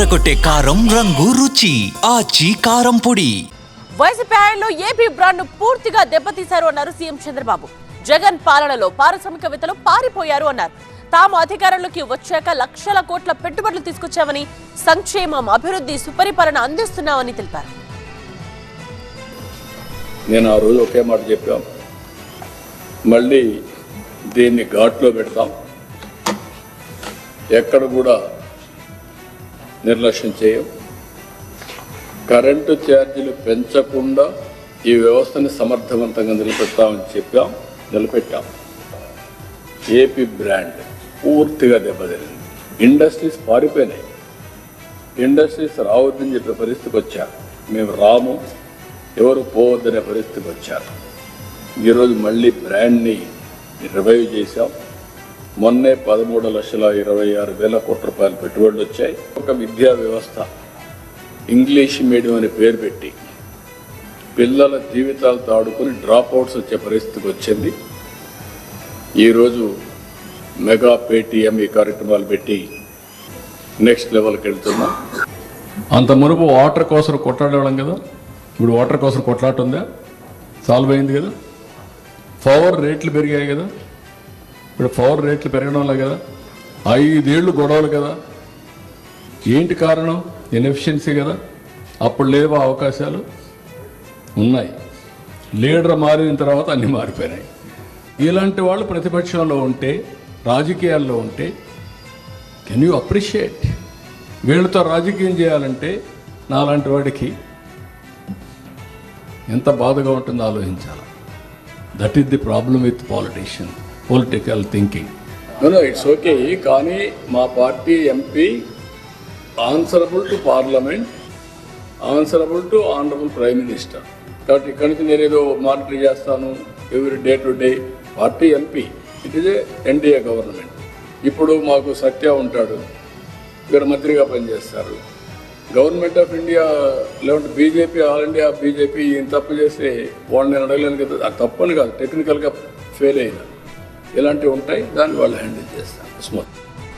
అదరగొట్టే కారం రంగు రుచి ఆచి కారం పొడి. వైసీపీ హయాంలో ఏపీ బ్రాండ్ పూర్తిగా దెబ్బతీశారు అన్నారు సీఎం చంద్రబాబు. జగన్ పాలనలో పారిశ్రామికవేత్తలు పారిపోయారు అన్నారు. తాము అధికారంలోకి వచ్చాక లక్షల కోట్ల పెట్టుబడులు తీసుకొచ్చామని, సంక్షేమం, అభివృద్ధి, సుపరిపాలన అందిస్తున్నామని తెలిపారు. నేను ఆ రోజు ఒకే మాట చెప్పాం, మళ్ళీ దీన్ని ఘాట్లో పెడతాం, ఎక్కడ కూడా నిర్లక్ష్యం చేయం, కరెంటు ఛార్జీలు పెంచకుండా ఈ వ్యవస్థని సమర్థవంతంగా నిలబెడతామని చెప్పాం, నిలబెట్టాం. ఏపీ బ్రాండ్ పూర్తిగా దెబ్బతింది. ఇండస్ట్రీస్ పారిపోయినాయి. ఇండస్ట్రీస్ రావద్దని చెప్పే పరిస్థితికి వచ్చారు. మేము రాము, ఎవరు పోవద్దనే పరిస్థితికి వచ్చారు. ఈరోజు మళ్ళీ బ్రాండ్ని రివైవ్ చేశాం. మొన్నే 13,26,000 కోట్ల రూపాయలు పెట్టుబడులు వచ్చాయి. ఒక విద్యా వ్యవస్థ ఇంగ్లీష్ మీడియం అనే పేరు పెట్టి పిల్లల జీవితాలతో ఆడుకుని డ్రాప్అవుట్స్ వచ్చే పరిస్థితికి వచ్చింది. ఈరోజు మెగా పేటీఎం ఈ కార్యక్రమాలు పెట్టి నెక్స్ట్ లెవెల్కి వెళ్తున్నాం. అంత మునుపు వాటర్ కోసం కొట్లాడేవాళ్ళం కదా, ఇప్పుడు వాటర్ కోసం కొట్లాట ఉందా? సాల్వ్ అయింది కదా. పవర్ రేట్లు పెరిగాయి కదా, ఇప్పుడు పవర్ రేట్లు పెరగడంలే కదా. 5 ఏళ్ళు గొడవలు కదా. ఏంటి కారణం? ఇన్ఎఫిషియన్సీ కదా. అప్పుడు లేవా అవకాశాలు? ఉన్నాయి. లీడర్ మారిన తర్వాత అన్నీ మారిపోయినాయి. ఇలాంటి వాళ్ళు ప్రతిపక్షంలో ఉంటే, రాజకీయాల్లో ఉంటే కెన్ యూ అప్రిషియేట్? వీళ్ళతో రాజకీయం చేయాలంటే నాలాంటి వాడికి ఎంత బాధగా ఉంటుందో ఆలోచించాలి. That is the problem with politician, political thinking. It's okay, కానీ మా party MP answerable to parliament, answerable to honourable prime minister. కాబట్టి ఇక్కడి నుంచి నేను ఏదో మానిటరీ చేస్తాను every day to day. Party MP, it is NDA government. ఇప్పుడు మాకు సత్య ఉంటాడు, ఇక్కడ మంత్రిగా పనిచేస్తారు. గవర్నమెంట్ ఆఫ్ ఇండియా లేదంటే బీజేపీ, ఆల్ ఇండియా బీజేపీ ఈయన తప్పు చేస్తే వాళ్ళని నేను అడగలేను కదా. అది తప్పని కాదు, టెక్నికల్గా ఫెయిల్ అయినా ఇలాంటివి ఉంటాయి, దాన్ని వాళ్ళు హ్యాండిల్ చేస్తారు స్మూత్.